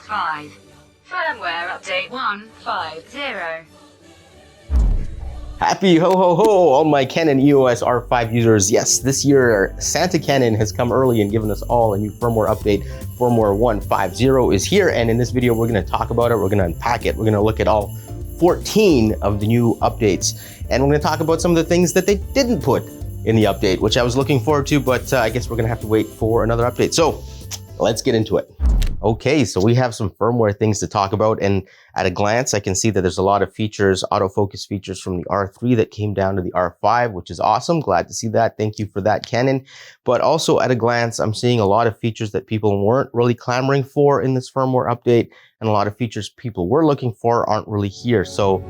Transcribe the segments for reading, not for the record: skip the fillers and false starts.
R5 Firmware Update 150. Happy ho ho ho, all my Canon EOS R5 users. Yes, this year Santa Canon has come early and given us all a new firmware update. Firmware 150 is here, and in this video we're going to talk about it, we're going to unpack it, we're going to look at all 14 of the new updates, and we're going to talk about some of the things that they didn't put in the update, which I was looking forward to, but I guess we're going to have to wait for another update. So let's get into it. Okay, so we have some firmware things to talk about, and at a glance I can see that there's a lot of features, autofocus features from the R3 that came down to the R5, which is awesome. Glad to see that. Thank you for that, Canon. But also at a glance, I'm seeing a lot of features that people weren't really clamoring for in this firmware update, and a lot of features people were looking for aren't really here. So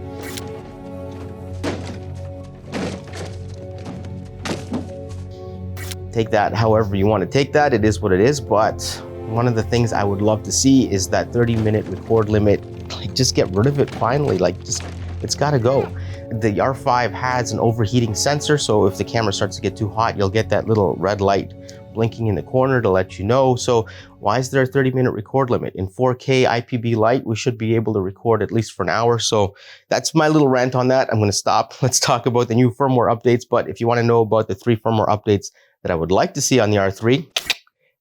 take that however you want to take that. It is what it is, but one of the things I would love to see is that 30-minute record limit. Like, just get rid of it finally. Like, just, it's gotta go. The R5 has an overheating sensor, so if the camera starts to get too hot, you'll get that little red light blinking in the corner to let you know. So why is there a 30-minute record limit? In 4K IPB light, we should be able to record at least for an hour. So that's my little rant on that. I'm gonna stop. Let's talk about the new firmware updates. But if you wanna know about the 3 firmware updates that I would like to see on the R3,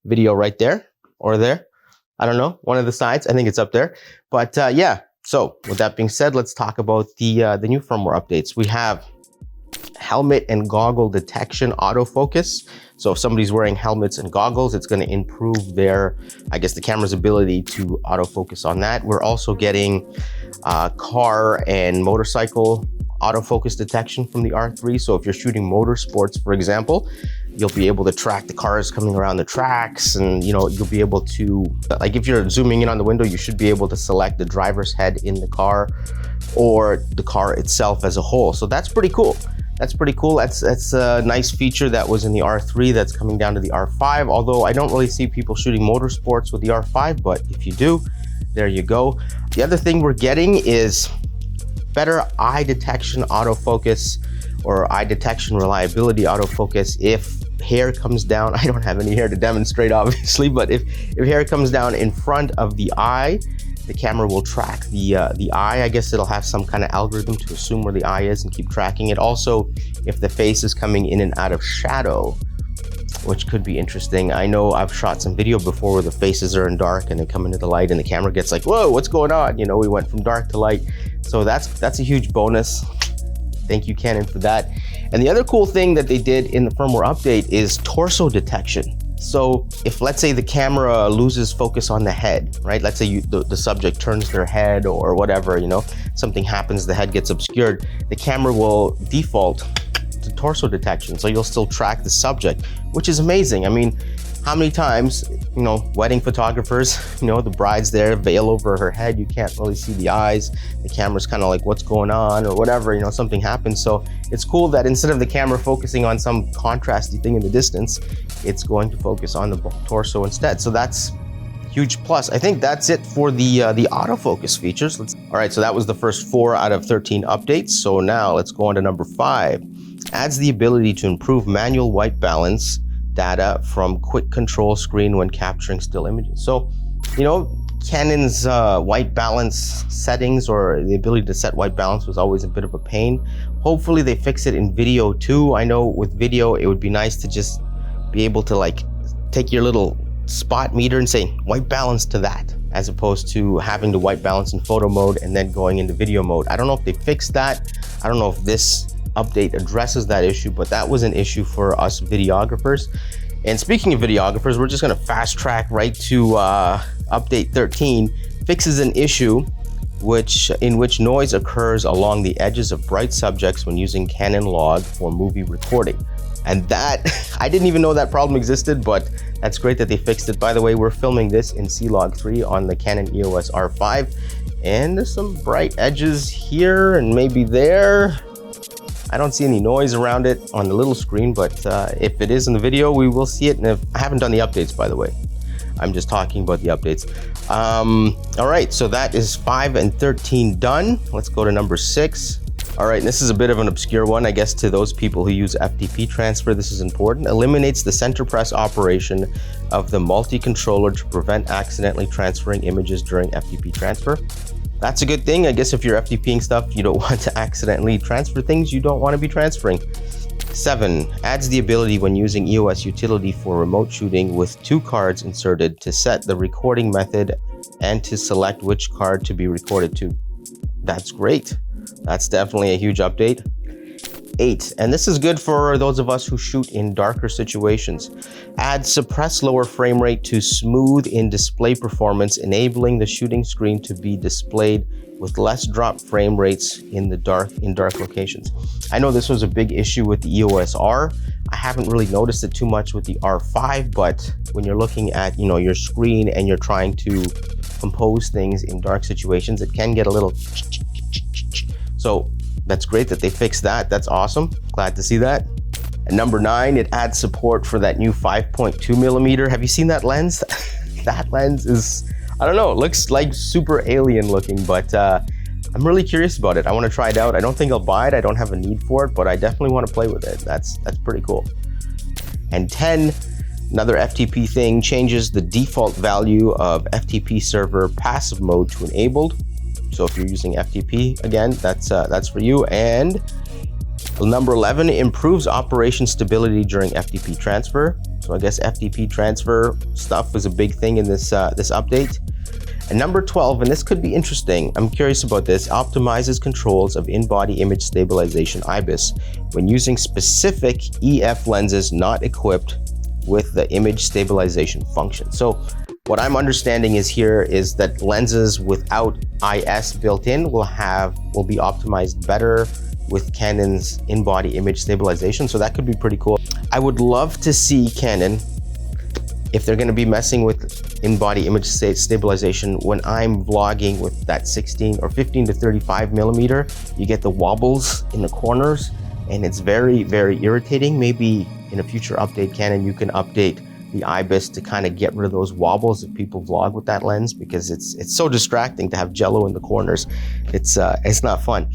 video right there. Or there, I don't know, one of the sides. I think it's up there. But yeah, so with that being said, let's talk about the new firmware updates. We have helmet and goggle detection autofocus. So if somebody's wearing helmets and goggles, it's going to improve their, I guess, the camera's ability to autofocus on that. We're also getting car and motorcycle autofocus detection from the R3. So if you're shooting motorsports, for example, you'll be able to track the cars coming around the tracks, and you'll be able to, like, if you're zooming in on the window, you should be able to select the driver's head in the car or the car itself as a whole. So that's pretty cool. That's pretty cool. That's a nice feature that was in the R3 that's coming down to the R5, although I don't really see people shooting motorsports with the R5, but if you do, there you go. The other thing we're getting is better eye detection autofocus, or eye detection reliability autofocus. If hair comes down, I don't have any hair to demonstrate obviously, but if hair comes down in front of the eye, the camera will track the eye. I guess it'll have some kind of algorithm to assume where the eye is and keep tracking it. Also, if the face is coming in and out of shadow, which could be interesting. I know I've shot some video before where the faces are in dark and they come into the light and the camera gets like, whoa, what's going on? We went from dark to light. So that's a huge bonus. Thank you, Canon, for that. And the other cool thing that they did in the firmware update is torso detection. So if, let's say, the camera loses focus on the head, right? Let's say the subject turns their head or whatever, something happens, the head gets obscured, the camera will default to torso detection. So you'll still track the subject, which is amazing. I mean, how many times, wedding photographers, the bride's there, veil over her head, you can't really see the eyes, the camera's kind of like, what's going on or whatever, something happens. So it's cool that instead of the camera focusing on some contrasty thing in the distance, it's going to focus on the torso instead. So that's a huge plus. I think that's it for the autofocus features. All right, so that was the first 4 out of 13 updates. So now let's go on to number 5. Adds the ability to improve manual white balance data from quick control screen when capturing still images. So, Canon's white balance settings, or the ability to set white balance, was always a bit of a pain. Hopefully they fix it in video too. I know with video, it would be nice to just be able to, like, take your little spot meter and say white balance to that, as opposed to having to white balance in photo mode and then going into video mode. I don't know if they fixed that. I don't know if this update addresses that issue, but that was an issue for us videographers. And speaking of videographers, we're just going to fast track right to update 13. Fixes an issue in which noise occurs along the edges of bright subjects when using Canon log for movie recording. And that, I didn't even know that problem existed, but that's great that they fixed it. By the way, we're filming this in C-Log 3 on the Canon EOS R5, and there's some bright edges here and maybe there. I don't see any noise around it on the little screen, but if it is in the video, we will see it. And I haven't done the updates, by the way. I'm just talking about the updates. All right, so that is 5 and 13 done. Let's go to number 6. All right, and this is a bit of an obscure one. I guess to those people who use FTP transfer, this is important. Eliminates the center press operation of the multi-controller to prevent accidentally transferring images during FTP transfer. That's a good thing. I guess if you're FTPing stuff, you don't want to accidentally transfer things you don't want to be transferring. 7, adds the ability when using EOS utility for remote shooting with 2 cards inserted to set the recording method and to select which card to be recorded to. That's great. That's definitely a huge update. 8, and this is good for those of us who shoot in darker situations. Add suppress lower frame rate to smooth in display performance, enabling the shooting screen to be displayed with less drop frame rates in dark locations. I know this was a big issue with the EOS R. I haven't really noticed it too much with the R5, but when you're looking at, your screen and you're trying to compose things in dark situations, it can get a little. So that's great that they fixed that. That's awesome. Glad to see that. And number 9, it adds support for that new 5.2 millimeter. Have you seen that lens? That lens is, I don't know, it looks like super alien looking, but I'm really curious about it. I want to try it out. I don't think I'll buy it. I don't have a need for it, but I definitely want to play with it. That's pretty cool. And 10, another FTP thing, changes the default value of FTP server passive mode to enabled. So if you're using FTP, again, that's for you. And number 11, improves operation stability during FTP transfer. So I guess FTP transfer stuff was a big thing in this update. And number 12, and this could be interesting, I'm curious about this, optimizes controls of in-body image stabilization IBIS when using specific EF lenses not equipped with the image stabilization function. So what I'm understanding is that lenses without IS built in will be optimized better with Canon's in-body image stabilization. So that could be pretty cool. I would love to see Canon, if they're going to be messing with in-body image stabilization, when I'm vlogging with that 16 or 15 to 35 millimeter, you get the wobbles in the corners and it's very, very irritating. Maybe in a future update, Canon, you can update the IBIS to kind of get rid of those wobbles if people vlog with that lens, because it's so distracting to have jello in the corners. It's not fun.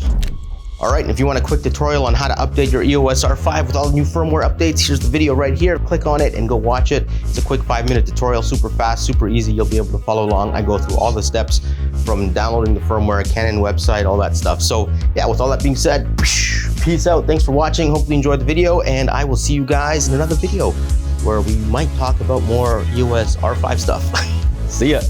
All right, and if you want a quick tutorial on how to update your EOS R5 with all the new firmware updates, here's the video right here. Click on it and go watch it. It's a quick 5-minute tutorial, super fast, super easy. You'll be able to follow along. I go through all the steps from downloading the firmware, Canon website, all that stuff. So yeah, with all that being said, peace out. Thanks for watching. Hopefully you enjoyed the video, and I will see you guys in another video where we might talk about more EOS R5 stuff. See ya.